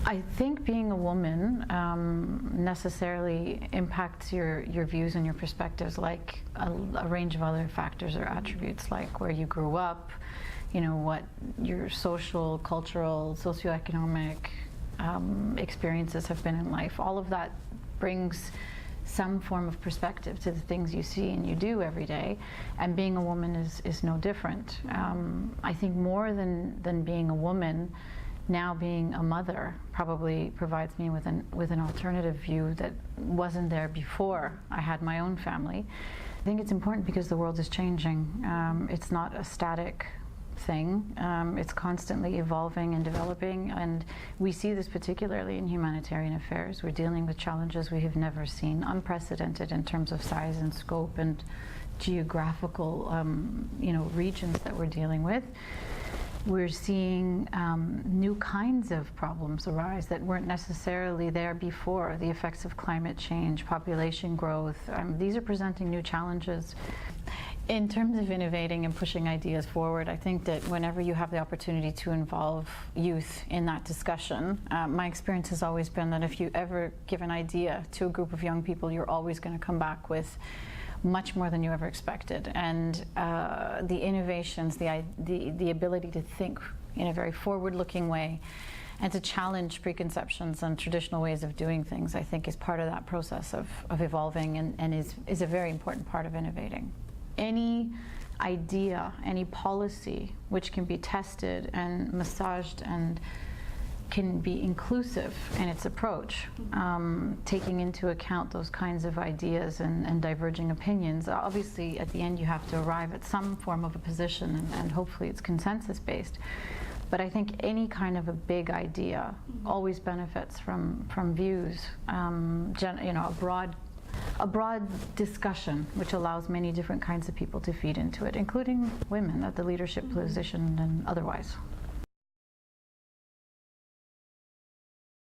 I think being a woman necessarily impacts your views and your perspectives, like a range of other factors or attributes, like where you grew up, you know, what your social, cultural, socioeconomic experiences have been in life. All of that brings some form of perspective to the things you see and you do every day, and being a woman is no different. I think more than being a woman, now being a mother probably provides me with an alternative view that wasn't there before I had my own family. I think it's important because the world is changing. It's not a static thing. It's constantly evolving and developing, and we see this particularly in humanitarian affairs. We're dealing with challenges we have never seen, unprecedented in terms of size and scope and geographical regions that we're dealing with. We're seeing new kinds of problems arise that weren't necessarily there before. The effects of climate change, population growth, these are presenting new challenges. In terms of innovating and pushing ideas forward, I think that whenever you have the opportunity to involve youth in that discussion, my experience has always been that if you ever give an idea to a group of young people, you're always going to come back with much more than you ever expected. And the innovations, the ability to think in a very forward-looking way and to challenge preconceptions and traditional ways of doing things, I think is part of that process of evolving and is a very important part of innovating. Any idea, any policy which can be tested and massaged and can be inclusive in its approach, taking into account those kinds of ideas and diverging opinions. Obviously, at the end, you have to arrive at some form of a position, and hopefully it's consensus-based. But I think any kind of a big idea always benefits from views, a broad discussion which allows many different kinds of people to feed into it, including women at the leadership position and otherwise.